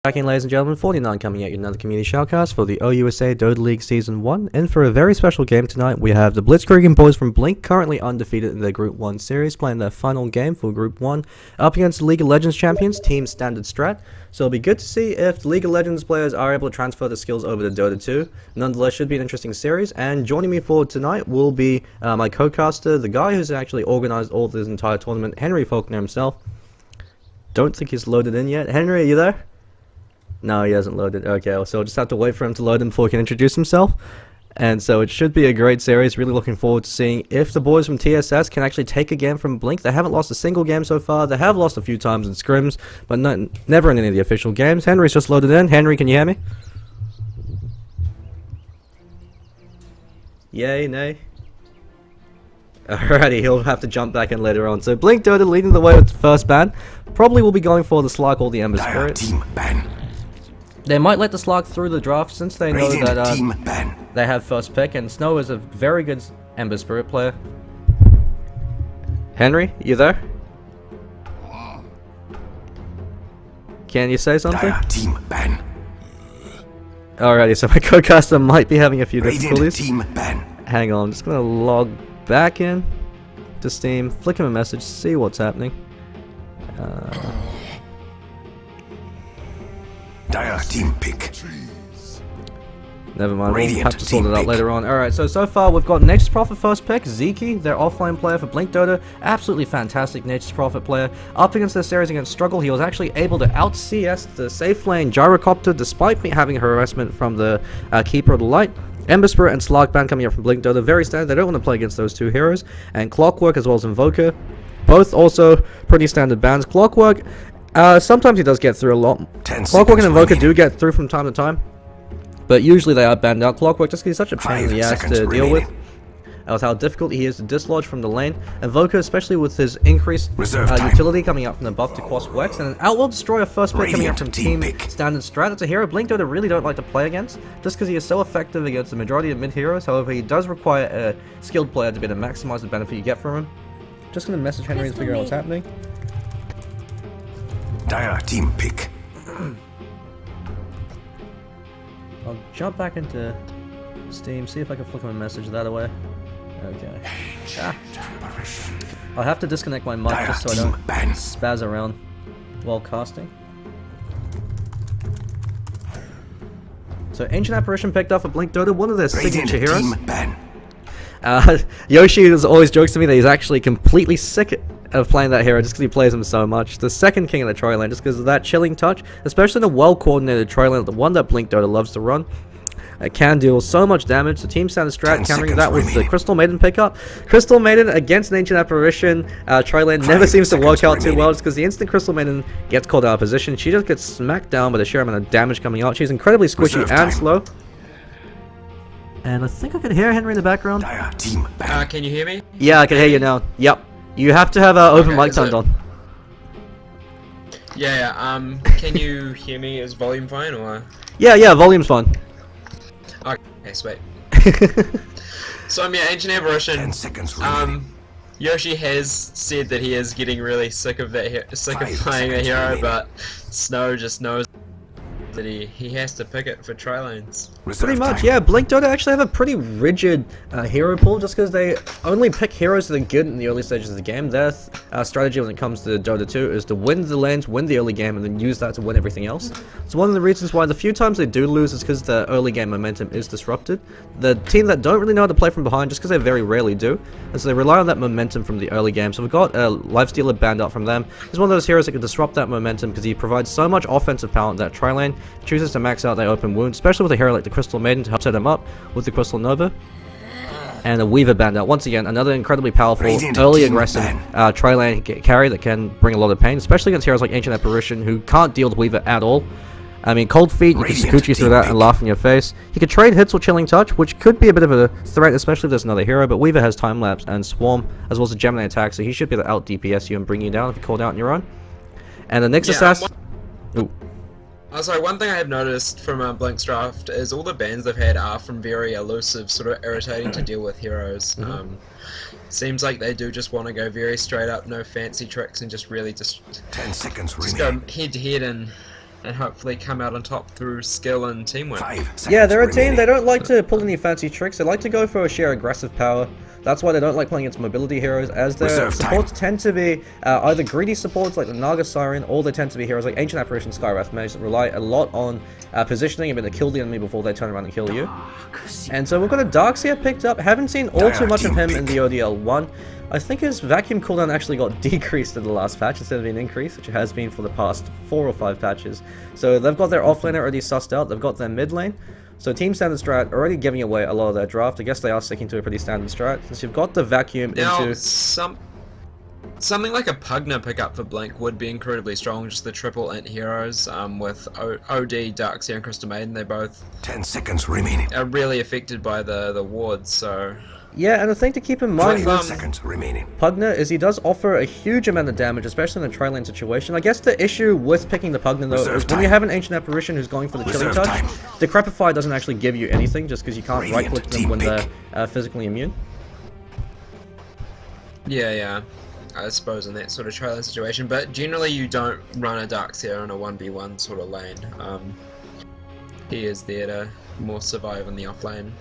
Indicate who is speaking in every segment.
Speaker 1: Back in, ladies and gentlemen, 49 coming at you another community shoutcast for the OUSA Dota League Season 1. And for a very special game tonight, we have the Bloodseeker boys from Blink, currently undefeated in their Group 1 series, playing their final game for Group 1, up against the League of Legends champions, Team Standard Strat. So it'll be good to see if the League of Legends players are able to transfer the skills over to Dota 2. Nonetheless, should be an interesting series. And joining me for tonight will be my co-caster, the guy who's actually organized all this entire tournament, Henry Faulkner himself. Don't think he's loaded in yet. Henry, are you there? No, he hasn't loaded. Okay, so I'll just have to wait for him to load in before he can introduce himself. And so it should be a great series. Really looking forward to seeing if the boys from TSS can actually take a game from Blink. They haven't lost a single game so far. They have lost a few times in scrims, but never in any of the official games. Henry's just loaded in. Henry, can you hear me? Yay, nay? Alrighty, he'll have to jump back in later on. So Blink Dota leading the way with the first ban. Probably will be going for the Slark or the Ember Spirit.
Speaker 2: Team ban.
Speaker 1: They might let the Slark through the draft since they know that they have first pick, and Snow is a very good Ember Spirit player. Henry, you there? Can you say something?
Speaker 2: Team ban.
Speaker 1: Alrighty, so my co-caster might be having a few difficulties.
Speaker 2: Team ban.
Speaker 1: Hang on, I'm just gonna log back in to Steam, flick him a message, see what's happening.
Speaker 2: Dire team pick.
Speaker 1: Never mind, we'll have to sort it out later on. Alright, so far we've got Nature's Prophet first pick, Zeki, their offline player for Blink Dota. Absolutely fantastic Nature's Prophet player. Up against the series against Struggle, he was actually able to out-CS the safe lane Gyrocopter despite having harassment from the Keeper of the Light. Ember Spirit and Slark ban coming up from Blink Dota, very standard. They don't want to play against those two heroes. And Clockwork as well as Invoker, both also pretty standard bans. Clockwork, sometimes he does get through a lot. Clockwork and Invoker do get through from time to time, but usually they are banned out. Clockwork just because he's such a pain in the ass to deal with. With how difficult he is to dislodge from the lane. Invoker, especially with his increased utility coming out from the buff to cost Wex, and an Outworld Destroyer first pick coming out from Team Standard Strat. It's a hero Blink Dota really don't like to play against, just because he is so effective against the majority of mid heroes. However, he does require a skilled player to be able to maximize the benefit you get from him. Just gonna message Henry and figure out what's happening.
Speaker 2: Dire team pick.
Speaker 1: I'll jump back into Steam, see if I can flick him a message that way. Okay. I'll have to disconnect my mic just so I don't spaz around while casting. So Ancient Apparition picked up for Blink Dota, one of their signature heroes. Yoshi always jokes to me that he's actually completely sick of playing that hero just because he plays him so much. The second king of the Troy lane just because of that chilling touch, especially in a well-coordinated Troy lane, the one that Blink Dota loves to run. It can deal so much damage. The Team Standard Strat countering that with the Crystal Maiden pickup. Crystal Maiden against an Ancient Apparition Troy lane never seems to work out too well just because the instant Crystal Maiden gets called out of position, she just gets smacked down by the sheer amount of damage coming out. She's incredibly squishy and slow. And I think I can hear Henry in the background.
Speaker 3: Can you hear me?
Speaker 1: Yeah, I can hear you now. Yep. You have to have open mic turned on.
Speaker 3: Yeah, can you hear me? Is volume fine or?
Speaker 1: Yeah, volume's fine.
Speaker 3: Okay, sweet. So I'm Ancient Apparition.
Speaker 2: 10 seconds remaining.
Speaker 3: Yoshi has said that he is getting really sick of that, playing a hero, but Snow just knows that he has to pick it for tri lanes.
Speaker 1: Pretty much, yeah. Blink Dota actually have a pretty rigid hero pool just because they only pick heroes that are good in the early stages of the game. Their strategy when it comes to Dota 2 is to win the lanes, win the early game, and then use that to win everything else. So one of the reasons why the few times they do lose is because the early game momentum is disrupted. The team that don't really know how to play from behind, just because they very rarely do, and so they rely on that momentum from the early game. So we've got Lifestealer banned out from them. He's one of those heroes that can disrupt that momentum because he provides so much offensive power in that tri lane, chooses to max out their open wound, especially with a hero like the Crystal Maiden to help set him up with the Crystal Nova. And a Weaver banned out. Once again, another incredibly powerful, early aggressive tri lane carry that can bring a lot of pain, especially against heroes like Ancient Apparition who can't deal with Weaver at all. I mean, Cold Feet, you can Scoochie through that and laugh in your face. You could trade hits or Chilling Touch, which could be a bit of a threat, especially if there's another hero, but Weaver has Time Lapse and Swarm, as well as a Gemini attack, so he should be able to out DPS you and bring you down if you called out on your own. And the next assassin...
Speaker 3: Sorry, one thing I have noticed from Blink's draft is all the bans they've had are from very elusive, sort of irritating to deal with heroes. Seems like they do just want to go very straight up, no fancy tricks, and just really
Speaker 2: 10 seconds remaining.
Speaker 3: Just go head to head and and hopefully come out on top through skill and teamwork.
Speaker 2: 5 seconds
Speaker 1: Yeah, they're a team,
Speaker 2: remaining.
Speaker 1: they don't like to pull any fancy tricks, they like to go for a sheer aggressive power. That's why they don't like playing against mobility heroes, as their
Speaker 2: Reserve
Speaker 1: supports
Speaker 2: time.
Speaker 1: tend to be either greedy supports like the Naga Siren, or they tend to be heroes like Ancient Apparition, Skywrath Mage that rely a lot on positioning and being able to kill the enemy before they turn around and kill you. And so we've got a Darkseer picked up, haven't seen all too much of him in the ODL 1. I think his vacuum cooldown actually got decreased in the last patch instead of being increased, which it has been for the past 4 or 5 patches. So they've got their offlaner already sussed out, they've got their mid lane. So Team Standard Strat already giving away a lot of their draft. I guess they are sticking to a pretty standard strat. Since you've got the vacuum
Speaker 3: Now,
Speaker 1: into...
Speaker 3: something like a Pugna pickup for Blink would be incredibly strong, just the triple int heroes with OD, Darkseer, and Crystal Maiden. They both
Speaker 2: 10 seconds remaining.
Speaker 3: are really affected by the wards, so...
Speaker 1: Yeah, and the thing to keep in mind
Speaker 2: 5
Speaker 1: with
Speaker 2: seconds remaining.
Speaker 1: Pugna is he does offer a huge amount of damage, especially in a tri-lane situation. I guess the issue with picking the Pugna though
Speaker 2: Reserve
Speaker 1: is when
Speaker 2: time.
Speaker 1: you have an Ancient Apparition who's going for the Chilling
Speaker 2: Reserve
Speaker 1: Touch,
Speaker 2: time.
Speaker 1: Decrepify doesn't actually give you anything just because you can't
Speaker 2: Radiant
Speaker 1: right-click them
Speaker 2: team
Speaker 1: when
Speaker 2: pick.
Speaker 1: they're physically immune.
Speaker 3: Yeah, I suppose in that sort of trailer situation, but generally you don't run a Darkseer in a 1v1 sort of lane. He is there to more survive in the off lane.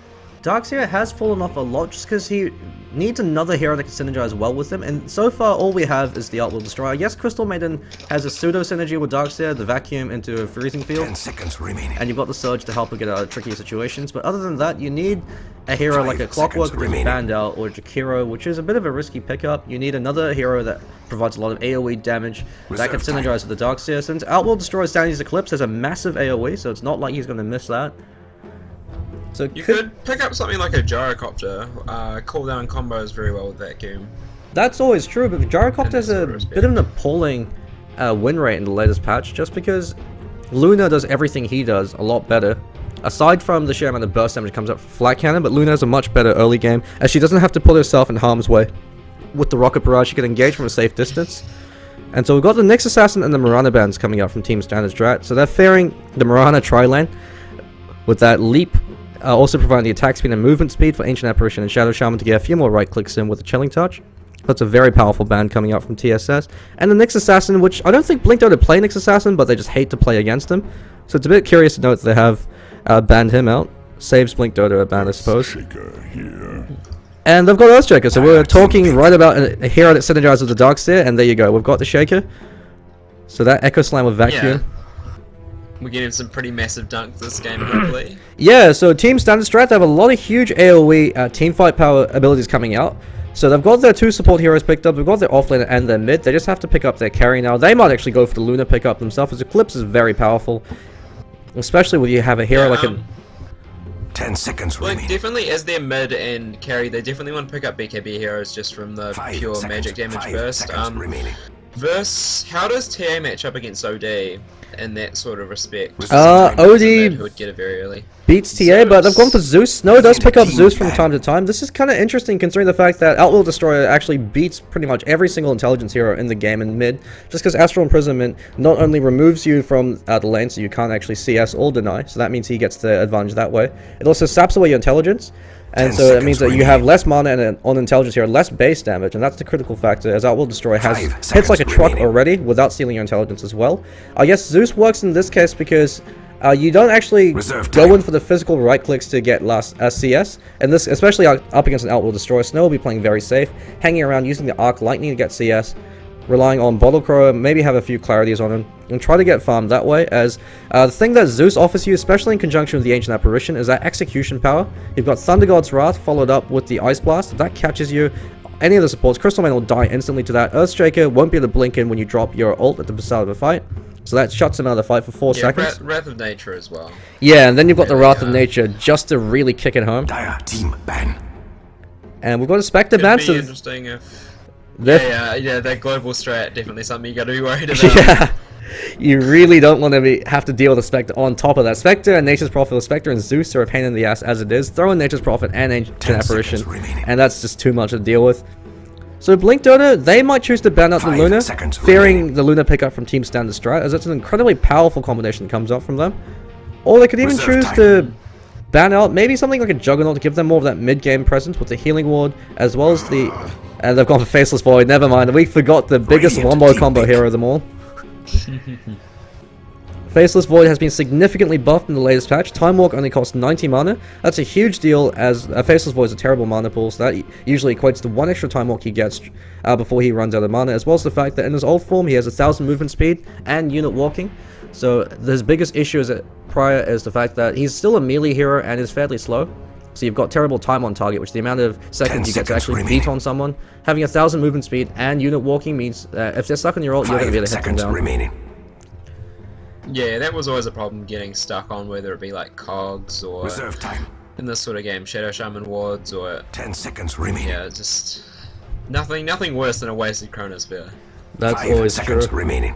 Speaker 1: Darkseer has fallen off a lot just because he needs another hero that can synergize well with him, and so far all we have is the Outworld Destroyer. Yes, Crystal Maiden has a pseudo synergy with Darkseer, the vacuum into a freezing field,
Speaker 2: 10 seconds remaining.
Speaker 1: and you've got the Surge to help her get out of tricky situations, but other than that, you need a hero
Speaker 2: 5
Speaker 1: like a Clockwork
Speaker 2: seconds
Speaker 1: that is
Speaker 2: remaining.
Speaker 1: banned out, or Jakiro, which is a bit of a risky pickup. You need another hero that provides a lot of AoE damage that can
Speaker 2: Reserve time.
Speaker 1: synergize with the Darkseer. Since Outworld Destroyer's Danity's Eclipse has a massive AoE, so it's not like he's going to miss that. So
Speaker 3: You could pick up something like a Gyrocopter. Cooldown combos very well with vacuum.
Speaker 1: That's always true, but Gyrocopter has a
Speaker 3: sort of respect.
Speaker 1: bit of an appalling win rate in the latest patch, just because Luna does everything he does a lot better. Aside from the sheer amount of burst damage that comes up from Flat Cannon, but Luna has a much better early game, as she doesn't have to put herself in harm's way. With the Rocket Barrage, she can engage from a safe distance. And so we've got the Nyx Assassin and the Mirana bands coming out from Team Standard Strat. So they're fearing the Mirana tri-lane with that leap, also providing the attack speed and movement speed for Ancient Apparition and Shadow Shaman to get a few more right clicks in with the Chilling Touch. That's a very powerful band coming out from TSS. And the Nyx Assassin, which I don't think Blink Dota play Nyx Assassin, but they just hate to play against him. So it's a bit curious to note that they have banned him out. Saves Blink Dota a ban, I suppose. And they've got Earthshaker, so we're talking right about a hero that synergizes with the Darkseer, and there you go, we've got the Shaker. So that Echo Slam with Vacuum.
Speaker 3: We're getting some pretty massive dunks this game, hopefully.
Speaker 1: Yeah, so Team Standard Strat, they have a lot of huge AoE teamfight power abilities coming out. So they've got their 2 support heroes picked up, they've got their offlaner and their mid, they just have to pick up their carry now. They might actually go for the Luna pickup themselves, as Eclipse is very powerful. Especially when you have a hero like a...
Speaker 2: 10 seconds
Speaker 3: Like,
Speaker 2: remaining.
Speaker 3: definitely as their mid and carry, they definitely want to pick up BKB heroes just from the
Speaker 2: 5
Speaker 3: pure
Speaker 2: seconds,
Speaker 3: magic damage
Speaker 2: 5
Speaker 3: burst.
Speaker 2: seconds remaining.
Speaker 3: How does TA match up against OD in that sort of respect?
Speaker 1: OD
Speaker 3: Who would get it very early.
Speaker 1: beats TA, but they've gone for Zeus. Snow does pick up
Speaker 2: Team
Speaker 1: Zeus from
Speaker 2: ban.
Speaker 1: time to time. This is kind of interesting considering the fact that Outworld Destroyer actually beats pretty much every single intelligence hero in the game in mid, just because Astral Imprisonment not only removes you from the lane so you can't actually CS or deny, so that means he gets the advantage that way. It also saps away your intelligence, and
Speaker 2: 10
Speaker 1: so it means that
Speaker 2: seconds
Speaker 1: you have
Speaker 2: remaining.
Speaker 1: less mana and on intelligence here, less base damage, and that's the critical factor, as Outworld Destroyer has
Speaker 2: 5
Speaker 1: hits like a
Speaker 2: seconds
Speaker 1: truck
Speaker 2: remaining.
Speaker 1: already without stealing your intelligence as well. I guess Zeus works in this case because you don't actually
Speaker 2: Reserve
Speaker 1: go
Speaker 2: time.
Speaker 1: in for the physical right clicks to get last CS, and this, especially up against an Outworld Destroyer, Snow will be playing very safe, hanging around using the Arc Lightning to get CS, relying on Bottle Crower, maybe have a few clarities on him, and try to get farmed that way, as the thing that Zeus offers you, especially in conjunction with the Ancient Apparition, is that execution power. You've got Thunder God's Wrath followed up with the Ice Blast. If that catches you, any of the supports, Crystal Man will die instantly to that. Earthshaker won't be able to blink in when you drop your ult at the start of a fight, so that shuts him out of the fight for 4 seconds.
Speaker 3: Wrath of Nature as well.
Speaker 1: Yeah, and then you've got the
Speaker 3: Really,
Speaker 1: Wrath of Nature just to really kick it home.
Speaker 2: Dire team ban.
Speaker 1: And we've got a Spectre
Speaker 3: Could
Speaker 1: ban,
Speaker 3: be
Speaker 1: so
Speaker 3: interesting if...
Speaker 1: they're-
Speaker 3: Yeah, that global strat definitely something you got to be worried about.
Speaker 1: yeah, you really don't want to have to deal with a Spectre on top of that. Spectre and Nature's Prophet, or Spectre and Zeus are a pain in the ass as it is. Throw in Nature's Prophet and Ancient
Speaker 2: 10
Speaker 1: Apparition,
Speaker 2: seconds remaining.
Speaker 1: and that's just too much to deal with. So Blink Dota, they might choose to ban out the
Speaker 2: 5
Speaker 1: Luna,
Speaker 2: seconds
Speaker 1: fearing
Speaker 2: remaining.
Speaker 1: the Luna pickup from Team Standard Strat, as it's an incredibly powerful combination that comes out from them. Or they could even
Speaker 2: Reserve
Speaker 1: choose
Speaker 2: time.
Speaker 1: to ban out maybe something like a Juggernaut to give them more of that mid-game presence with the Healing Ward, as well as the... And they've gone for Faceless Void, never mind, we forgot the biggest
Speaker 2: Radiant
Speaker 1: wombo
Speaker 2: team
Speaker 1: combo
Speaker 2: pick.
Speaker 1: hero of them all. Faceless Void has been significantly buffed in the latest patch. Time Walk only costs 90 mana. That's a huge deal, as Faceless Void is a terrible mana pool, so that usually equates to 1 extra Time Walk he gets before he runs out of mana, as well as the fact that in his old form he has 1000 movement speed and unit walking. So his biggest issue prior is the fact that he's still a melee hero and is fairly slow. So you've got terrible time on target, which the amount of seconds you get to actually beat on someone. Having 1000 movement speed and unit walking means if they're stuck on your ult, you're going to be able to hit them down.
Speaker 2: Remaining.
Speaker 3: Yeah, that was always a problem, getting stuck on, whether it be like cogs or
Speaker 2: Reserve time.
Speaker 3: in this sort of game, Shadow Shaman wards or
Speaker 2: 10 seconds remaining.
Speaker 3: yeah, just nothing worse than a wasted Chronosphere.
Speaker 1: That's
Speaker 2: 5
Speaker 1: always true.
Speaker 2: seconds remaining.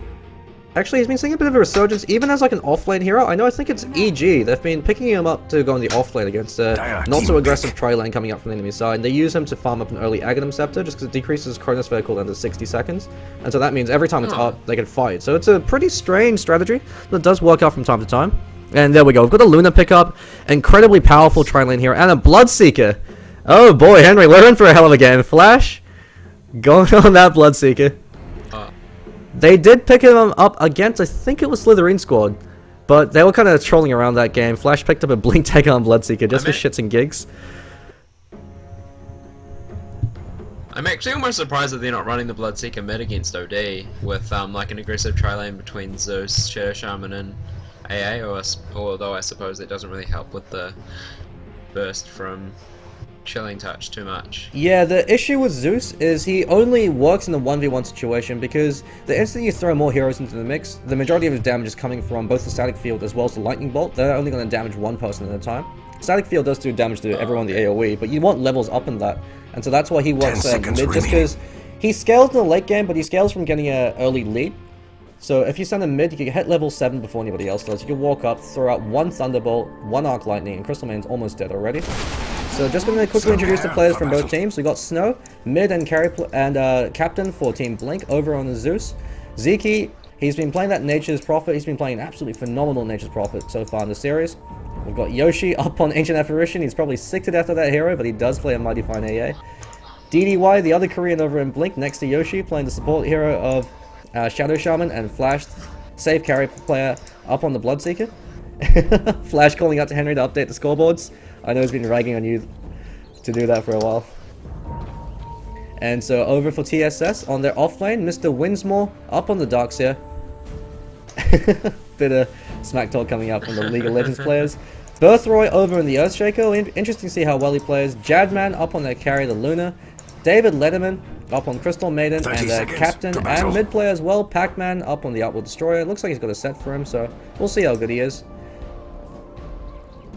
Speaker 1: Actually, he's been seeing a bit of a resurgence, even as like an off-lane hero. I think it's EG. They've been picking him up to go on the off-lane against not so aggressive tri-lane coming up from the enemy side. And they use him to farm up an early Aghanim Scepter, just because it decreases Chronosphere cooldown to 60 seconds. And so that means every time it's up, they can fight. So it's a pretty strange strategy that does work out from time to time. And there we go. We've got a Luna pickup, incredibly powerful tri-lane hero, and a Bloodseeker. Oh boy, Henry, we're in for a hell of a game. Flash, going on that Bloodseeker. They did pick him up against, I think it was Slytherin squad, but they were kind of trolling around that game. Flash picked up a Blink Tag on Bloodseeker just for shits and gigs.
Speaker 3: I'm actually almost surprised that they're not running the Bloodseeker mid against OD with like an aggressive tri-lane between Zeus, Shadow Shaman, and AA, although I suppose it doesn't really help with the burst from Chilling Touch too much.
Speaker 1: Yeah, the issue with Zeus is he only works in the 1v1 situation because the instant you throw more heroes into the mix, the majority of his damage is coming from both the Static Field as well as the Lightning Bolt. They're only going to damage one person at a time. Static Field does do damage to everyone in the AoE, but you want levels up in that. And so that's why he works mid, just because he scales in the late game, but he scales from getting an early lead. So if you send him mid, you can hit level 7 before anybody else does. You can walk up, throw out one Thunderbolt, one Arc Lightning, and Crystal Man's almost dead already. So just going to quickly introduce the players from both teams. We got Snow, mid and captain for Team Blink over on the Zeus. Zeke, he's been playing that Nature's Prophet. He's been playing an absolutely phenomenal Nature's Prophet so far in the series. We've got Yoshi up on Ancient Apparition. He's probably sick to death of that hero, but he does play a mighty fine AA. DDY, the other Korean over in Blink, next to Yoshi, playing the support hero of Shadow Shaman, and Flash, safe carry player, up on the Bloodseeker. Flash calling out to Henry to update the scoreboards. I know he's been ragging on you to do that for a while. And so over for TSS on their offlane, Mr. Winsmore up on the Darkseer. Bit of smack talk coming out from the League of Legends players. Birthroy over in the Earthshaker. Interesting to see how well he plays. Jadman up on their carry, the Luna. David Letterman up on Crystal Maiden and their captain and mid player as well. Pac-Man up on the Outworld Destroyer. It looks like he's got a set for him, so we'll see how good he is.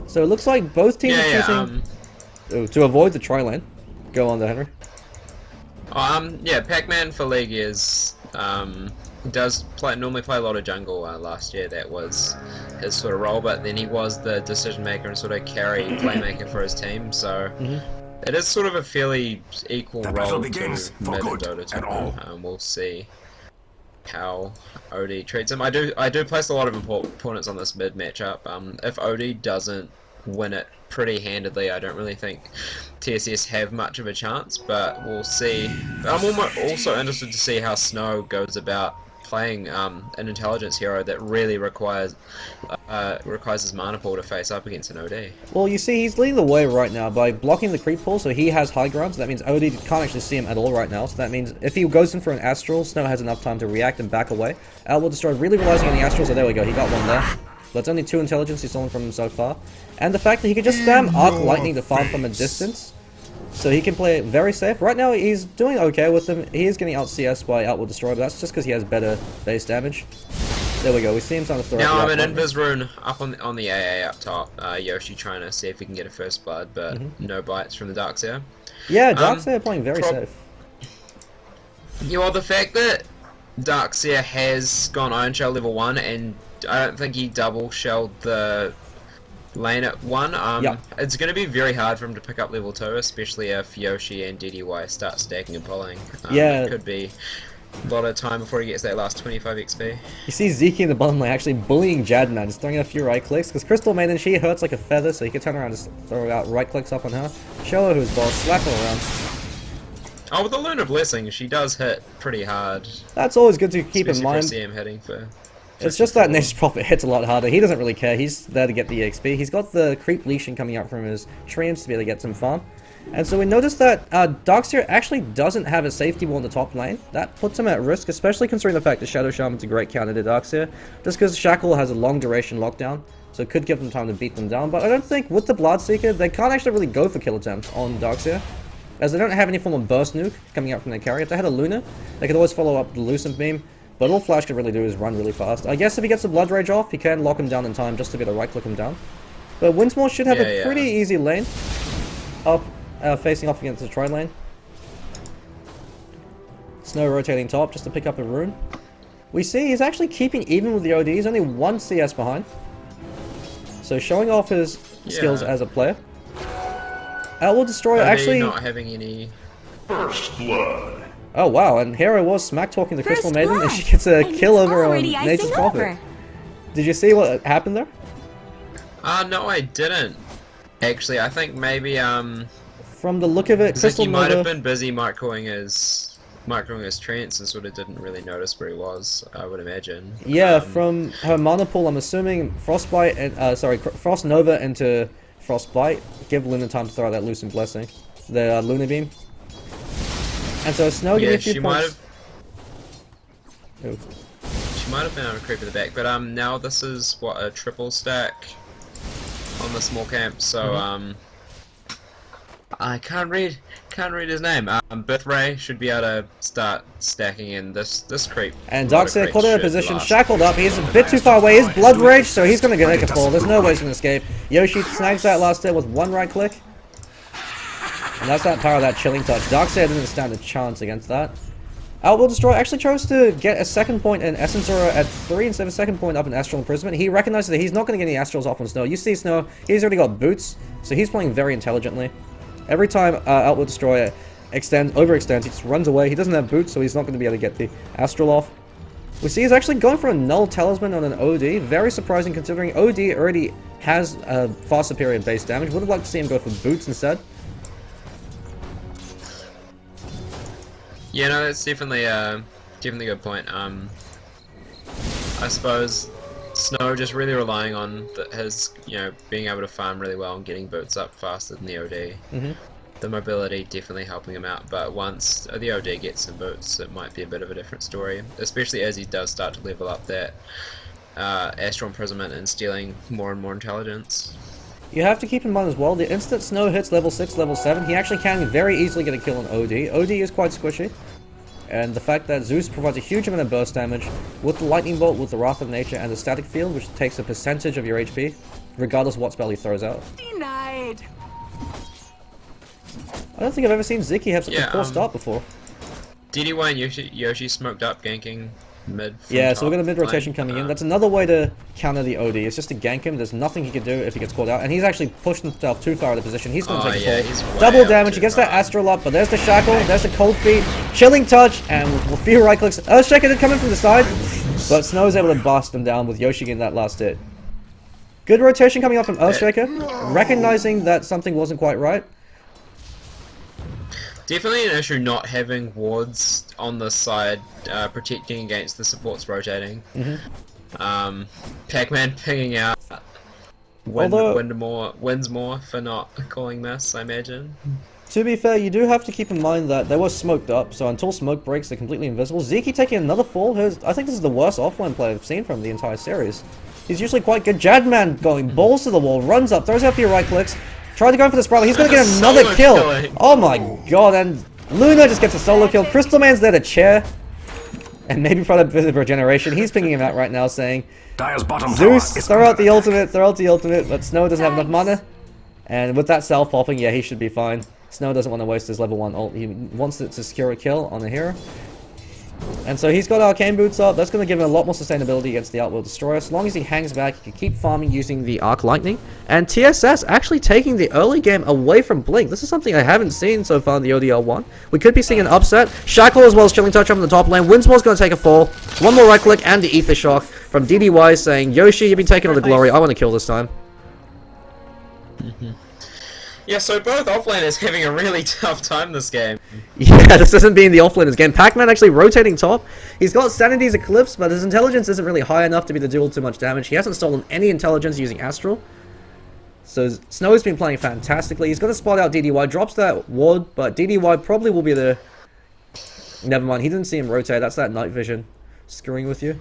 Speaker 1: So it looks like both teams are choosing to avoid the tri-lane. Go on there, Henry.
Speaker 3: Yeah, Pac-Man for League is does normally play a lot of jungle. Last year that was his sort of role, but then he was the decision maker and sort of carry playmaker for his team. So it is sort of a fairly equal role to mid and Dota 2. We'll see how OD treats him. I do place a lot of importance on this mid matchup. If OD doesn't win it pretty handedly, I don't really think TSS have much of a chance, but we'll see. I'm also interested to see how Snow goes about playing an intelligence hero that really requires his mana pool to face up against an OD.
Speaker 1: Well, you see, he's leading the way right now by blocking the creep pool, so he has high ground, so that means OD can't actually see him at all right now, so that means if he goes in for an Astral, Snow has enough time to react and back away. Outworld Destroyer really realizing on the Astral, so there we go, he got one there. That's only 2 intelligence he's stolen from him so far. And the fact that he can just spam Arc Lightning to farm from a distance, so he can play it very safe. Right now, he's doing okay with them. He is getting out CS by Outworld Destroyer, but that's just because he has better base damage. There we go. We see him starting to throw.
Speaker 3: Now I'm an Invis Rune up on the AA up top. Yoshi trying to see if he can get a first blood, but no bites from the Darkseer.
Speaker 1: Yeah, Darkseer playing very safe.
Speaker 3: Yeah, well, the fact that Darkseer has gone Iron Shell level 1, and I don't think he double shelled the lane at 1. It's going to be very hard for him to pick up level 2, especially if Yoshi and DDY start stacking and pulling. It could be a lot of time before he gets that last 25 XP.
Speaker 1: You see Zeke in the bottom lane actually bullying Jadman, just throwing in a few right clicks, because Crystal Maiden, she hurts like a feather, so he can turn around and just throw out right clicks up on her. Show her who's boss, slap her around.
Speaker 3: Oh, with the Lunar Blessing, she does hit pretty hard.
Speaker 1: That's always good to keep in mind.
Speaker 3: CM hitting for...
Speaker 1: It's just that Nature's Prophet hits a lot harder. He doesn't really care. He's there to get the EXP. He's got the creep leashing coming out from his treants to be able to get some farm. And so we noticed that Darkseer actually doesn't have a safety wall in the top lane. That puts him at risk, especially considering the fact that Shadow Shaman's a great counter to Darkseer. Just because Shackle has a long duration lockdown, so it could give them time to beat them down. But I don't think with the Bloodseeker, they can't actually really go for kill attempts on Darkseer, as they don't have any form of burst nuke coming out from their carry. If they had a Luna, they could always follow up the Lucent Beam. But all Flash can really do is run really fast. I guess if he gets the Blood Rage off, he can lock him down in time just to be able to right-click him down. But Winsmore should have a pretty easy lane up, facing off against the tri lane. Snow rotating top just to pick up a rune. We see he's actually keeping even with the OD. He's only 1 CS behind. So showing off his skills as a player. Outworld Destroyer actually
Speaker 3: not having any
Speaker 4: First blood.
Speaker 1: Oh wow, and Hero was smack talking to Crystal Maiden and she gets a kill over on Nature's Prophet. Did you see what happened there?
Speaker 3: No, I didn't. Actually, I think maybe
Speaker 1: from the look of it, Crystal
Speaker 3: Ziki might have
Speaker 1: Nova
Speaker 3: been busy microing his trance and sort of didn't really notice where he was, I would imagine.
Speaker 1: Yeah, from her mana pool, I'm assuming Frostbite and Frost Nova into Frostbite give Luna time to throw out that Lucent Blessing, the Luna Beam. And so Snow giving a few points.
Speaker 3: She might have been able to creep at the back, but now this is what, a triple stack on the small camp. So I can't read his name. Birthray should be able to start stacking in this creep.
Speaker 1: And Darkseer caught in a position, shackled up. He's a bit too far away. He's Blood Rage, so he's gonna make a fall. There's no way he's gonna escape. Yoshi snags that last hit with 1 right click. And that's that power of that chilling touch. Darkseer didn't stand a chance against that. Outworld Destroyer actually chose to get a second point in Essence Aura at 3 instead of a second point up in Astral Imprisonment. He recognizes that he's not going to get any Astrals off on Snow. You see Snow, he's already got boots, so he's playing very intelligently. Every time Outworld Destroyer overextends, he just runs away. He doesn't have boots, so he's not going to be able to get the Astral off. We see he's actually going for a Null Talisman on an OD. Very surprising considering OD already has a far superior base damage. Would have liked to see him go for boots instead.
Speaker 3: Yeah, no, that's definitely a good point. I suppose Snow just really relying on his, being able to farm really well and getting boots up faster than the OD. The mobility definitely helping him out, but once the OD gets some boots, it might be a bit of a different story, especially as he does start to level up that Astral Imprisonment and stealing more and more intelligence.
Speaker 1: You have to keep in mind as well, the instant Snow hits level 6, level 7, he actually can very easily get a kill on OD. OD is quite squishy. And the fact that Zeus provides a huge amount of burst damage with the Lightning Bolt, with the Wrath of Nature, and the Static Field, which takes a percentage of your HP, regardless of what spell he throws out.
Speaker 5: Denied.
Speaker 1: I don't think I've ever seen Ziki have such a poor start before.
Speaker 3: DD1 and Yoshi smoked up, ganking mid.
Speaker 1: Yeah, so we're going to mid rotation coming in. That's another way to counter the OD. It's just to gank him. There's nothing he can do if he gets caught out. And he's actually pushed himself too far out of position. He's going to take a fall. Double damage. He gets that Astral up, but there's the Shackle. There's the Cold Feet. Chilling Touch. And with a few right clicks. Earthshaker did come in from the side. But Snow is able to bust him down with Yoshi getting that last hit. Good rotation coming up from Earthshaker. Recognizing that something wasn't quite right.
Speaker 3: Definitely an issue not having wards on this side, protecting against the supports rotating. Pac-Man pinging out. Wins more for not calling this, I imagine.
Speaker 1: To be fair, you do have to keep in mind that they were smoked up, so until smoke breaks, they're completely invisible. Ziki taking another fall. I think this is the worst offline play I've seen from the entire series. He's usually quite good. Jadman going balls to the wall, runs up, throws out a few right clicks. Tried to go for the Sprite. He's going to get another kill. Oh my god, and Luna just gets a solo kill. Crystal Man's there to chair. And maybe for a bit of regeneration. He's pinging him out right now saying, Zeus, throw out the ultimate, but Snow doesn't have enough mana. And with that self-popping, yeah, he should be fine. Snow doesn't want to waste his level 1 ult. He wants it to secure a kill on the hero. And so he's got Arcane Boots up. That's going to give him a lot more sustainability against the Outworld Destroyer. As long as he hangs back, he can keep farming using the Arc Lightning. And TSS actually taking the early game away from Blink. This is something I haven't seen so far in the ODL 1. We could be seeing an upset. Shackle as well as Chilling Touch up in the top lane. Winsmore's going to take a fall. One more right click and the Ether Shock from DDY saying, Yoshi, you've been taking all the glory. I want to kill this time.
Speaker 3: Yeah, so both offlaners having a really tough time this game.
Speaker 1: Yeah, this isn't being the offlaners game. Pac-Man actually rotating top. He's got Sanity's Eclipse, but his intelligence isn't really high enough to be able to deal too much damage. He hasn't stolen any intelligence using Astral. So Snow's been playing fantastically. He's got to spot out DDY, drops that ward, but DDY probably will be the... Never mind, he didn't see him rotate. That's that night vision screwing with you.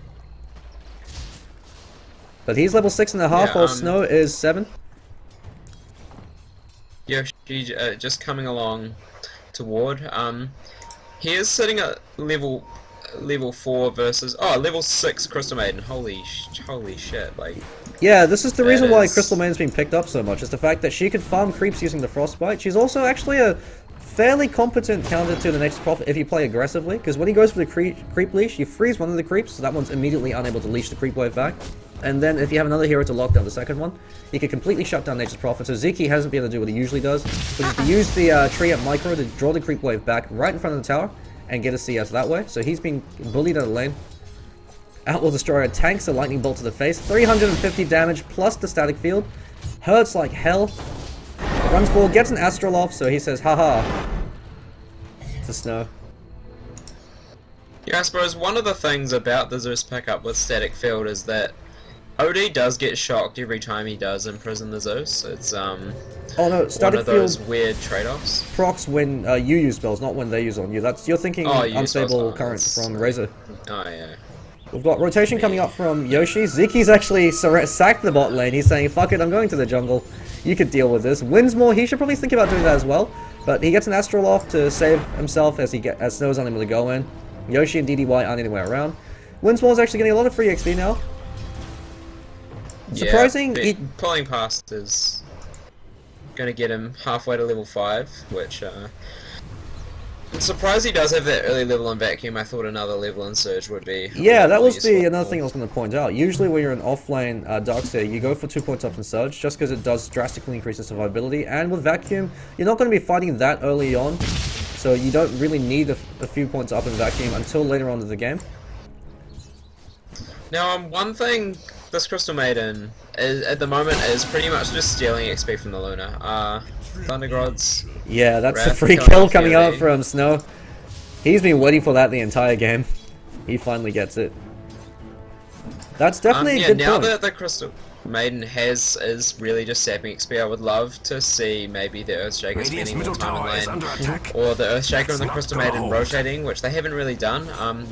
Speaker 1: But he's level 6.5, while Snow is 7.
Speaker 3: Yoshi just coming along toward. He is sitting at level 4 versus level 6 Crystal Maiden. Holy shit! Like,
Speaker 1: yeah, this is the reason why Crystal Maiden's been picked up so much. Is the fact that she could farm creeps using the Frostbite. She's also actually a fairly competent counter to the Nature's Prophet if you play aggressively. Because when he goes for the creep leash, you freeze one of the creeps, so that one's immediately unable to leash the creep wave back. And then if you have another hero to lock down the second one, you can completely shut down Nature's Prophet. So Zeki hasn't been able to do what he usually does, which is to use the tree at micro to draw the creep wave back right in front of the tower and get a CS that way. So he's been bullied out of lane. Outworld Destroyer tanks a lightning bolt to the face, 350 damage plus the static field. Hurts like hell. Runs forward, gets an Astral off, so he says haha to Snow.
Speaker 3: Yeah, I suppose one of the things about the Zeus pickup with static field is that OD does get shocked every time he does imprison the Zeus. It's
Speaker 1: oh no, static
Speaker 3: one of those
Speaker 1: field
Speaker 3: weird trade-offs.
Speaker 1: procs when you use spells, not when they use on you. That's you're thinking unstable current from Razor.
Speaker 3: Oh yeah.
Speaker 1: We've got rotation coming up from Yoshi. Zeki's actually sacked the bot lane. He's saying, fuck it, I'm going to the jungle. You could deal with this. Winsmore, he should probably think about doing that as well. But he gets an Astral off to save himself as Snow's unable to go in. Yoshi and DDY aren't anywhere around. Winsmore's actually getting a lot of free XP now. Surprising,
Speaker 3: yeah, pulling past is going to get him halfway to level 5, which I'm surprised he does have that early level in Vacuum. I thought another level in Surge would be...
Speaker 1: Yeah, that was another thing I was going to point out. Usually when you're in off-lane Darkseer, you go for 2 points up in Surge, just because it does drastically increase the survivability, and with Vacuum, you're not going to be fighting that early on, so you don't really need a few points up in Vacuum until later on in the game.
Speaker 3: Now, one thing this Crystal Maiden is, at the moment, is pretty much just stealing XP from the Luna. Thundergrods.
Speaker 1: Yeah, that's a free kill coming out from Snow. He's been waiting for that the entire game. He finally gets it. That's definitely a good
Speaker 3: now
Speaker 1: point.
Speaker 3: that the Crystal Maiden is really just sapping XP, I would love to see maybe the Earthshaker spending more time in lane, or the Earthshaker and the Crystal Maiden rotating, which they haven't really done.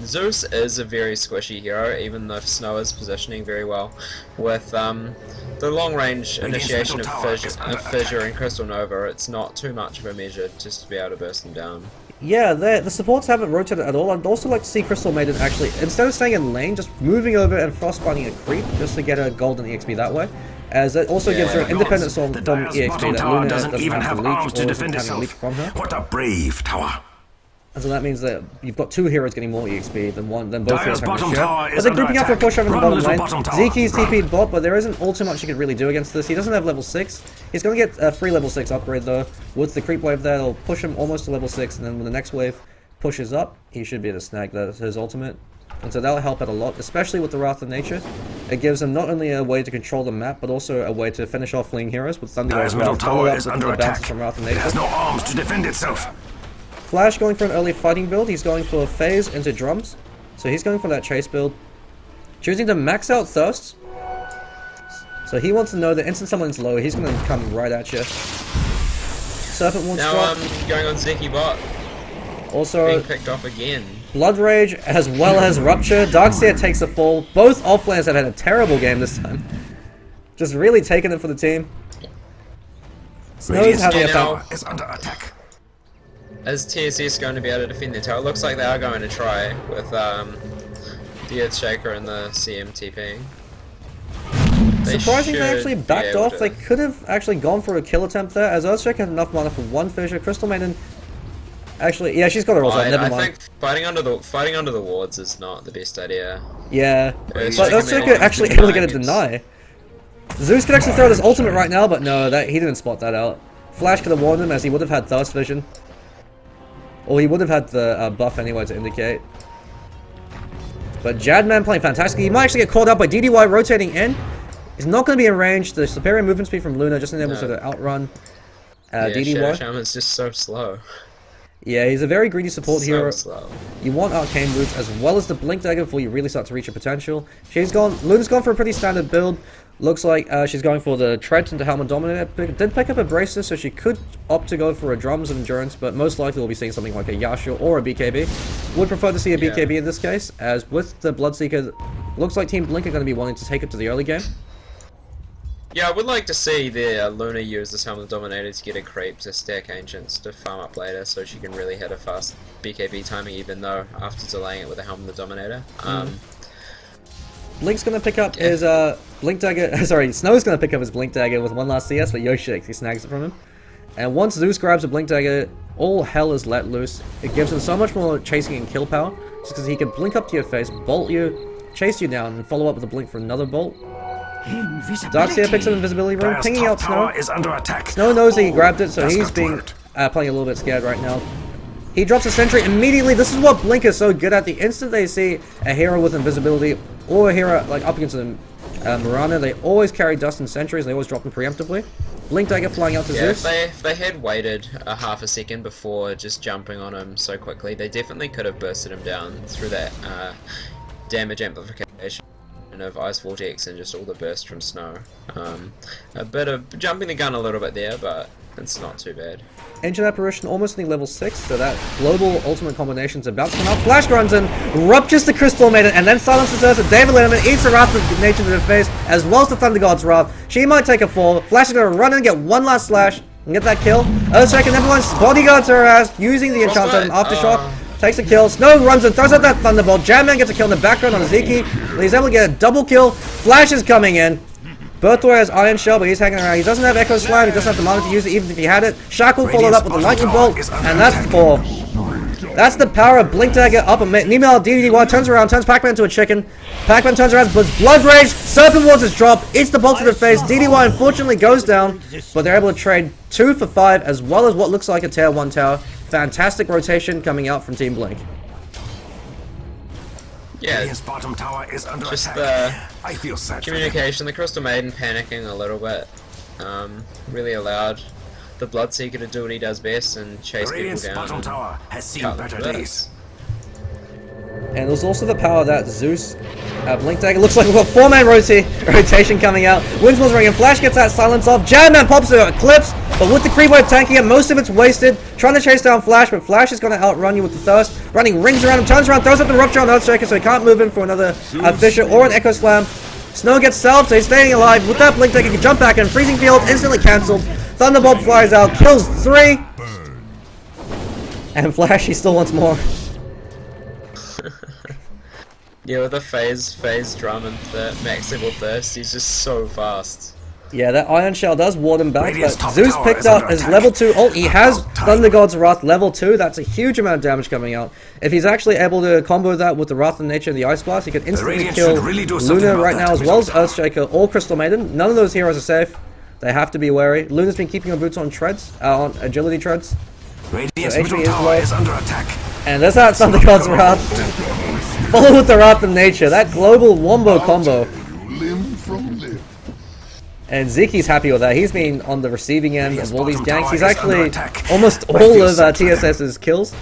Speaker 3: Zeus is a very squishy hero, even though Snow is positioning very well. With the long range initiation of Fissure and Crystal Nova, it's not too much of a measure just to be able to burst them down.
Speaker 1: Yeah, the supports haven't rotated at all. I'd also like to see Crystal Maiden actually, instead of staying in lane, just moving over and frostbiting a creep just to get a golden EXP that way. As it also gives her an independent from EXP that Luna doesn't even have arms to defend itself from her.
Speaker 2: What a brave tower!
Speaker 1: And so that means that you've got 2 heroes getting more EXP than both heroes having a share.
Speaker 2: But
Speaker 1: they're grouping up for a push over in the bottom lane. Zeki's TP'd bot, but there isn't all too much you could really do against this. He doesn't have level 6. He's going to get a free level 6 upgrade though. With the creep wave there, it'll push him almost to level 6, and then when the next wave pushes up, he should be able to snag his ultimate. And so that'll help out a lot, especially with the Wrath of Nature. It gives him not only a way to control the map, but also a way to finish off fleeing heroes with Thunderbolt's
Speaker 2: middle tower is under attack.
Speaker 1: From Wrath of Nature.
Speaker 2: It has no arms to defend itself.
Speaker 1: Flash going for an early fighting build. He's going for phase into drums. So he's going for that chase build. Choosing to max out Thirst. So he wants to know that instant someone's low, he's going to come right at you. Serpent wants
Speaker 3: now
Speaker 1: drop.
Speaker 3: I'm going on Zeki bot.
Speaker 1: Also
Speaker 3: being picked off again.
Speaker 1: Blood Rage as well as Rupture. Darkseer takes a fall. Both offlaners have had a terrible game this time. Just really taking it for the team. Snow's having a
Speaker 2: tower is under attack.
Speaker 3: Is TSS going to be able to defend their tower? It looks like they are going to try with the Earthshaker and the CMTP.
Speaker 1: Surprisingly, they actually backed off. They could have actually gone for a kill attempt there, as Earthshaker had enough mana for 1 fissure. Crystal Maiden, actually, yeah, she's got her ult. Never mind.
Speaker 3: I think fighting under the wards is not the best idea.
Speaker 1: Yeah, but Earthshaker actually able to get a deny. Zeus could actually throw this ultimate right now, but no, he didn't spot that out. Flash could have warned him, as he would have had Thirst Vision. Or he would have had the buff anyway to indicate. But Jadman playing fantastically. He might actually get caught out by DDY rotating in. He's not going to be in range. The superior movement speed from Luna just enables her to outrun.
Speaker 3: Yeah,
Speaker 1: DDY.
Speaker 3: Shadow Shaman's just so slow.
Speaker 1: Yeah, he's a very greedy support hero.
Speaker 3: Slow.
Speaker 1: You want Arcane Boots as well as the Blink Dagger before you really start to reach your potential. Luna's gone for a pretty standard build. Looks like she's going for the Treads into Helmet Dominator. Did pick up a Bracer, so she could opt to go for a Drums and Endurance, but most likely we'll be seeing something like a Yashua or a BKB. Would prefer to see a BKB in this case, as with the Bloodseeker, looks like Team Blink are going to be wanting to take it to the early game.
Speaker 3: Yeah, I would like to see the Luna use this Helmet Dominator to get a creep to stack Ancients to farm up later, so she can really hit a fast BKB timing, even though after delaying it with a Helmet Dominator.
Speaker 1: Blink's gonna pick up his Blink Dagger. Sorry, Snow's gonna pick up his Blink Dagger with one last CS, but Yoshi actually snags it from him. And once Zeus grabs a Blink Dagger, all hell is let loose. It gives him so much more chasing and kill power, just because he can blink up to your face, bolt you, chase you down, and follow up with a blink for another bolt. Darkseer picks up Invisibility Room, pinging out Snow.
Speaker 2: Is under attack.
Speaker 1: Snow knows that he grabbed it, so he's being
Speaker 2: Outworld.
Speaker 1: playing a little bit scared right now. He drops a sentry immediately. This is what Blink is so good at. The instant they see a hero with invisibility or a hero like up against a Mirana, they always carry dust and sentries. They always drop them preemptively. Blink Dagger flying out to Zeus.
Speaker 3: If they had waited a half a second before just jumping on him so quickly, they definitely could have bursted him down through that damage amplification of Ice Vortex and just all the burst from Snow. A bit of jumping the gun a little bit there, but it's not too bad.
Speaker 1: Ancient Apparition almost near level 6, so that global ultimate combination's about to come out. Flash runs in, ruptures the Crystal Maiden, and then silences Earth. David Letterman eats the Wrath of Nature to the face, as well as the Thunder God's Wrath. She might take a fall. Flash is going to run in and get one last slash and get that kill. Earthstrike and everyone's bodyguards her ass, using the enchant item Aftershock. Takes a kill. Snow runs and throws out that Thunderbolt. Jamman gets a kill in the background on Zeki. He's able to get a double kill. Flash is coming in. Birthware has Iron Shell, but he's hanging around. He doesn't have Echo Slam. He doesn't have the mana to use it, even if he had it. Shackle followed up with a Lightning Bolt, and that's 4. That's the power of Blink Dagger up and Nemo DDY turns around, turns Pac-Man into a chicken. Pac-Man turns around, but Blood Rage, Serpent Wards is dropped, eats the bolt to the face. DDY unfortunately goes down, but they're able to trade 2 for 5, as well as what looks like a Tier 1 tower. Fantastic rotation coming out from Team Blink.
Speaker 3: Yeah,
Speaker 2: Radiant's bottom tower is under
Speaker 3: just
Speaker 2: attack. I feel sad for them.
Speaker 3: communication, the Crystal Maiden panicking a little bit, really allowed the Bloodseeker to do what he does best and chase people
Speaker 2: Radiant's
Speaker 3: down.
Speaker 2: bottom
Speaker 3: and
Speaker 2: tower has seen
Speaker 3: cut
Speaker 2: better
Speaker 3: the
Speaker 2: days.
Speaker 1: And there's also the power that Zeus, Blink Dagger, looks like we've got 4-man rotation coming out. Windsmill's ringing, Flash gets that silence off, Jamman pops it, Eclipse, but with the creep wave tanking it, most of it's wasted. Trying to chase down Flash, but Flash is going to outrun you with the Thirst. Running rings around him, turns around, throws up the Rupture on Earthstriker, so he can't move in for another Fissure or an Echo Slam. Snow gets salved, so he's staying alive. With that Blink Dagger, he can jump back in, Freezing Field instantly cancelled. Thunderbolt flies out, kills 3. And Flash, he still wants more.
Speaker 3: Yeah, with a phase drum and max level thirst, he's just so fast.
Speaker 1: Yeah, that Iron Shell does ward him back,
Speaker 2: Radiant's
Speaker 1: but
Speaker 2: top
Speaker 1: Zeus
Speaker 2: tower
Speaker 1: picked
Speaker 2: is
Speaker 1: up
Speaker 2: under
Speaker 1: his
Speaker 2: attack.
Speaker 1: level 2 ult. He has
Speaker 2: About time.
Speaker 1: Thunder God's Wrath level 2. That's a huge amount of damage coming out. If he's actually able to combo that with the Wrath of Nature and the Ice Blast, he could instantly
Speaker 2: Radiant
Speaker 1: kill
Speaker 2: should really do something
Speaker 1: Luna
Speaker 2: about
Speaker 1: right
Speaker 2: that
Speaker 1: now, as well as
Speaker 2: middle
Speaker 1: Earthstriker or Crystal Maiden. None of those heroes are safe. They have to be wary. Luna's been keeping her boots on treads, on agility treads.
Speaker 2: Radiant's
Speaker 1: So
Speaker 2: middle
Speaker 1: HP is
Speaker 2: tower
Speaker 1: low.
Speaker 2: is under attack.
Speaker 1: And there's that Thunder God's Wrath. Follow with the Wrath of Nature. That global wombo combo.
Speaker 4: Limb from limb.
Speaker 1: And Zeki's happy with that. He's been on the receiving end of all these ganks. He's
Speaker 2: Tower is under
Speaker 1: actually
Speaker 2: attack.
Speaker 1: almost
Speaker 2: I
Speaker 1: all
Speaker 2: feel
Speaker 1: of
Speaker 2: sad for them.
Speaker 1: TSS's kills.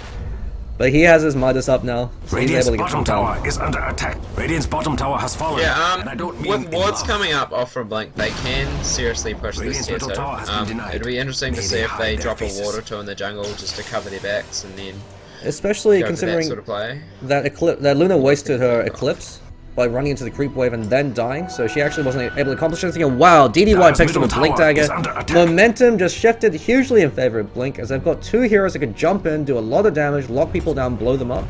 Speaker 1: But he has his Midas up now, so he's
Speaker 2: Radiant's
Speaker 1: able to get
Speaker 2: bottom
Speaker 1: some
Speaker 2: tower
Speaker 1: power.
Speaker 2: is under attack. Radiant's bottom tower has fallen. and I
Speaker 3: Yeah,
Speaker 2: don't mean
Speaker 3: with
Speaker 2: in
Speaker 3: wards
Speaker 2: love.
Speaker 3: coming up off from Blink, they can seriously push
Speaker 2: Radiant's
Speaker 3: this tier
Speaker 2: middle
Speaker 3: 2.
Speaker 2: tower has been denied.
Speaker 3: It'll be interesting to
Speaker 2: May
Speaker 3: see
Speaker 2: they
Speaker 3: if they
Speaker 2: hide their
Speaker 3: drop a
Speaker 2: faces.
Speaker 3: ward or 2 in the jungle just to cover their backs and then
Speaker 1: Especially
Speaker 3: go for that
Speaker 1: considering
Speaker 3: sort of play.
Speaker 1: that Luna wasted her Eclipse by running into the creep wave and then dying, so she actually wasn't able to accomplish anything. And wow, DDY
Speaker 2: Dyer's
Speaker 1: picks up a
Speaker 2: middle
Speaker 1: Blink
Speaker 2: tower
Speaker 1: Dagger.
Speaker 2: is under attack.
Speaker 1: Momentum just shifted hugely in favor of Blink, as they've got 2 heroes that can jump in, do a lot of damage, lock people down, blow them up.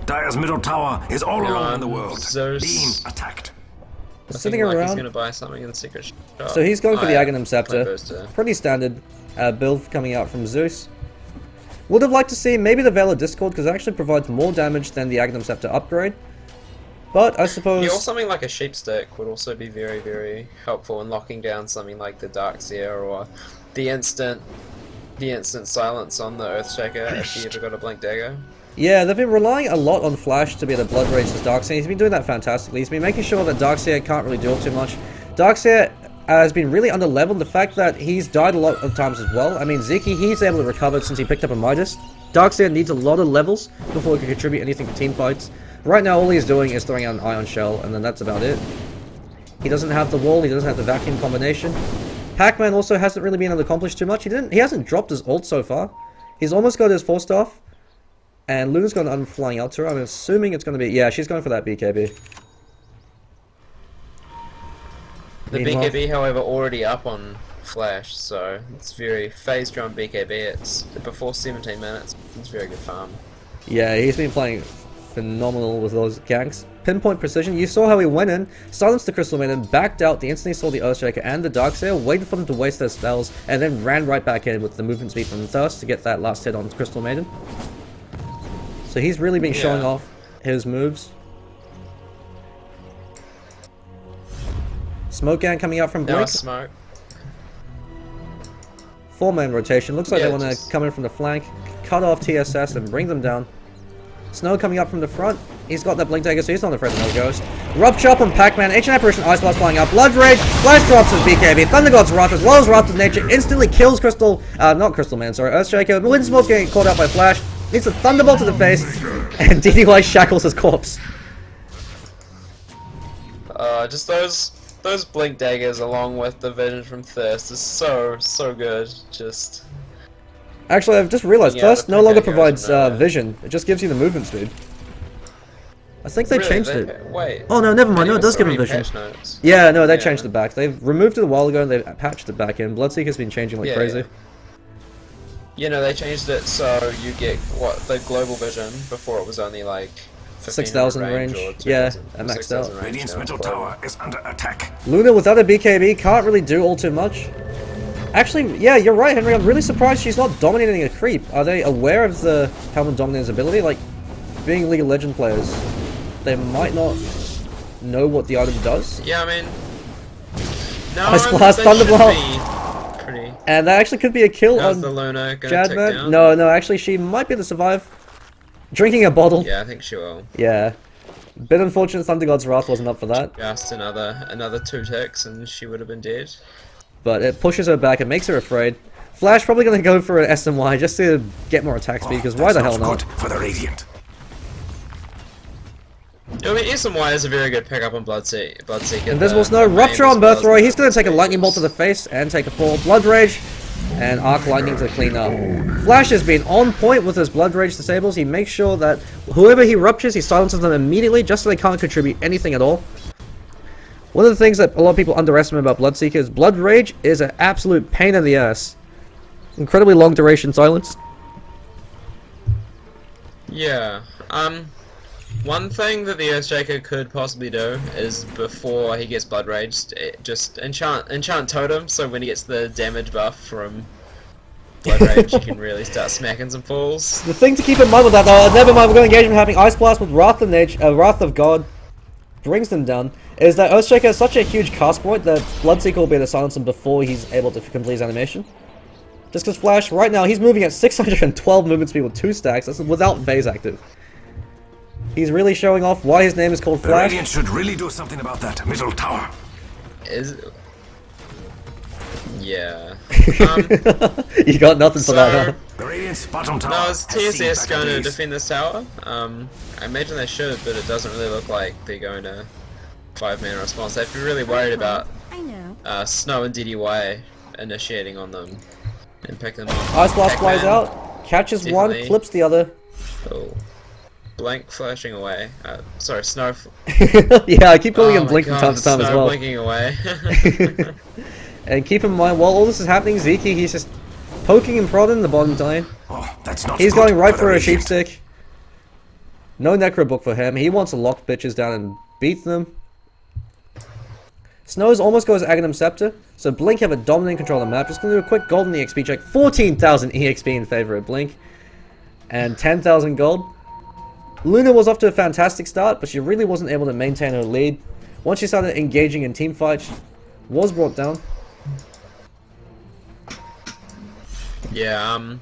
Speaker 2: Dyer's middle tower is all alone in the world,
Speaker 3: Zeus.
Speaker 2: being attacked.
Speaker 1: Sitting
Speaker 3: Looking like
Speaker 1: around.
Speaker 3: he's gonna buy something in the secret shop.
Speaker 1: So he's going for the
Speaker 3: yeah.
Speaker 1: Aghanim Scepter.
Speaker 3: Booster.
Speaker 1: Pretty standard build coming out from Zeus. Would have liked to see maybe the Veil of Discord, because it actually provides more damage than the Aghanim Scepter upgrade. But I suppose...
Speaker 3: Yeah, or something like a sheep stick would also be very, very helpful in locking down something like the Darkseer or the instant silence on the Earthshaker if you ever got a Blink Dagger.
Speaker 1: Yeah, they've been relying a lot on Flash to be able to Blood Rage as Darkseer. He's been doing that fantastically. He's been making sure that Darkseer can't really do too much. Darkseer has been really under-leveled. The fact that he's died a lot of times as well. I mean, Ziki, he's able to recover since he picked up a Midas. Darkseer needs a lot of levels before he can contribute anything to team fights. Right now, all he's doing is throwing out an Ion Shell, and then that's about it. He doesn't have the wall, he doesn't have the vacuum combination. Pac-Man also hasn't really been able to accomplish too much. He hasn't dropped his ult so far. He's almost got his 4-staff. And Luna's going to flying out to her. I'm assuming it's going to be... Yeah, she's going for that BKB.
Speaker 3: The BKB, however, already up on Flash, so it's very phased around BKB. It's before 17 minutes. It's very good farm.
Speaker 1: Yeah, he's been playing phenomenal with those ganks. Pinpoint precision. You saw how he went in, silenced the Crystal Maiden, backed out, the instantly saw the Earthshaker and the Darkseer, waited for them to waste their spells, and then ran right back in with the movement speed from Thirst to get that last hit on Crystal Maiden. So he's really been showing off his moves. Smoke gang coming out from Blink.
Speaker 3: Now smoke.
Speaker 1: 4-man rotation. Looks like they want to come in from the flank, cut off TSS and bring them down. Snow coming up from the front. He's got that Blink Dagger, so he's not afraid of no ghost. Rupture up on Pac-Man. Ancient Apparition, Ice Blast flying up. Blood Rage. Flash drops his BKB. Thunder God's Wrath as well as Wrath of Nature. Instantly kills not Crystal Man, sorry. Earthshaker. Windsmoke's getting caught out by Flash. Needs a Thunderbolt to the face. And DDY shackles his corpse.
Speaker 3: Just those Blink Daggers along with the Vision from Thirst is so good. Just...
Speaker 1: Actually, I've just realized Thirst no longer provides vision. It just gives you the movement speed. I think they changed it.
Speaker 3: Wait.
Speaker 1: Oh no, never mind. No, it does give him vision. Yeah, no, they changed it back. They've removed it a while ago and they've patched it back in. Bloodseeker's been changing like crazy.
Speaker 3: You know, they changed it so you get the global vision before it was only like
Speaker 1: 6,000 range. Yeah, and maxed out.
Speaker 2: Radiant's middle tower is under attack.
Speaker 1: Luna without a BKB can't really do all too much. Actually, yeah, you're right, Henry. I'm really surprised she's not dominating a creep. Are they aware of the Helmet Dominance's ability? Like, being League of Legends players, they might not know what the item does.
Speaker 3: Yeah, I mean... No,
Speaker 1: Ice Blast, Thunderblow!
Speaker 3: Pretty...
Speaker 1: And that actually could be a kill on
Speaker 3: the Luna gonna
Speaker 1: Jadman. No, actually, she might be able to survive. Drinking a bottle.
Speaker 3: Yeah, I think she will.
Speaker 1: Yeah. Bit unfortunate Thunder God's Wrath wasn't up for that.
Speaker 3: Just another 2 ticks and she would have been dead.
Speaker 1: But it pushes her back, it makes her afraid. Flash probably going to go for an SMY just to get more attack speed, because why the hell not?
Speaker 2: Good for the Radiant.
Speaker 3: I mean, SMY is a very good pickup on Bloodseeker.
Speaker 1: Invisible Snow, Rupture on Birthroy, he's going to take a Lightning Bolt to the face and take a fall. Blood Rage and Arc Lightning to clean up. Flash has been on point with his Blood Rage disables. He makes sure that whoever he ruptures, he silences them immediately just so they can't contribute anything at all. One of the things that a lot of people underestimate about Bloodseeker is Blood Rage is an absolute pain in the ass. Incredibly long duration silence.
Speaker 3: Yeah, one thing that the Earthshaker could possibly do is before he gets Blood Raged, just enchant Totem, so when he gets the damage buff from Blood Rage, he can really start smacking some fools.
Speaker 1: The thing to keep in mind with that, though, never mind, we're going to engagement happening. Ice Blast with Wrath of Nature, Wrath of God brings them down. Is that Earthshaker has such a huge cast point that Bloodseeker will be able to silence him before he's able to complete his animation. Just because Flash, right now, he's moving at 612 movement speed with 2 stacks. That's without phase active. He's really showing off why his name is called
Speaker 2: The
Speaker 1: Flash.
Speaker 2: Radiant should really do something about that middle tower.
Speaker 3: Yeah.
Speaker 1: You got nothing for that, huh?
Speaker 2: The Radiant's bottom tower.
Speaker 3: No, is TSS going to defend this tower? I imagine they should, but it doesn't really look like they're going to 5-man response. They'd be really worried about Snow and DDY initiating on them and pick them up.
Speaker 1: Ice Blast flies out, catches one, clips the other.
Speaker 3: Oh. Blink flashing away. Sorry, Snow.
Speaker 1: Yeah, I keep calling him Blink from time to time
Speaker 3: Snow
Speaker 1: as well.
Speaker 3: blinking away.
Speaker 1: And keep in mind, while all this is happening, Ziki, he's just poking and prodding the bottom lane.
Speaker 2: Oh, that's not
Speaker 1: He's
Speaker 2: good
Speaker 1: going right for a
Speaker 2: Radiant.
Speaker 1: sheepstick. No Necro book for him. He wants to lock bitches down and beat them. Snow's almost goes Aghanim Scepter, so Blink have a dominant control of the map. Just gonna do a quick golden EXP check. 14,000 EXP in favor of Blink. And 10,000 gold. Luna was off to a fantastic start, but she really wasn't able to maintain her lead. Once she started engaging in team fights, was brought down.
Speaker 3: Yeah,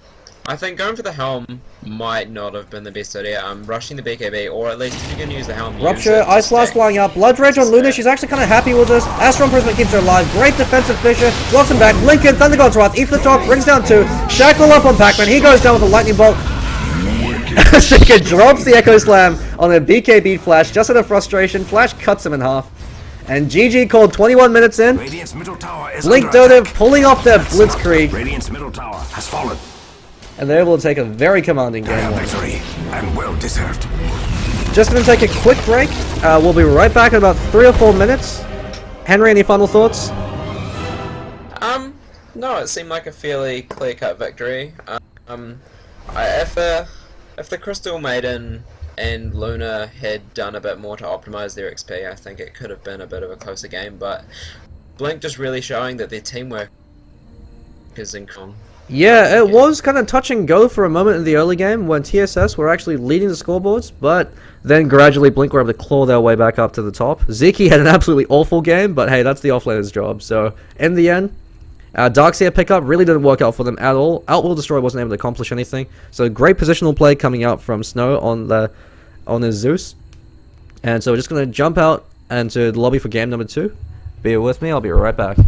Speaker 3: I think going for the helm might not have been the best idea. Rushing the BKB, or at least if you can use the helm.
Speaker 1: Rupture, Ice Blast flying out, Blood Rage on Luna, she's actually kind of happy with this. Astral Imprisonment keeps her alive, great defensive Fissure, blocks him back, Lincoln, Thunder God's Wrath, E for the top, brings down 2, Shackle up on Pac-Man, he goes down with a Lightning Bolt. Shaker drops the Echo Slam on a BKB Flash, just out of frustration, Flash cuts him in half. And GG called 21 minutes in.
Speaker 2: Radiant's middle tower is
Speaker 1: Blink
Speaker 2: under
Speaker 1: Dodo
Speaker 2: attack.
Speaker 1: pulling off their Blitzkrieg,
Speaker 2: Radiant's middle tower has fallen.
Speaker 1: and they're able to take a very commanding
Speaker 2: Their
Speaker 1: game 1.
Speaker 2: victory, and well deserved.
Speaker 1: Just gonna take a quick break. We'll be right back in about 3 or 4 minutes. Henry, any final thoughts?
Speaker 3: No, it seemed like a fairly clear-cut victory. If the Crystal Maiden and Luna had done a bit more to optimize their XP, I think it could have been a bit of a closer game, but Blink just really showing that their teamwork is in Kong.
Speaker 1: Yeah, it was kind of touch and go for a moment in the early game when TSS were actually leading the scoreboards, but then gradually Blink were able to claw their way back up to the top. Zeki had an absolutely awful game, but hey, that's the offlaner's job. So, in the end, Darkseer pickup really didn't work out for them at all. Outworld Destroy wasn't able to accomplish anything. So, great positional play coming out from Snow on his Zeus. And so we're just going to jump out into the lobby for game number 2. Bear with me, I'll be right back.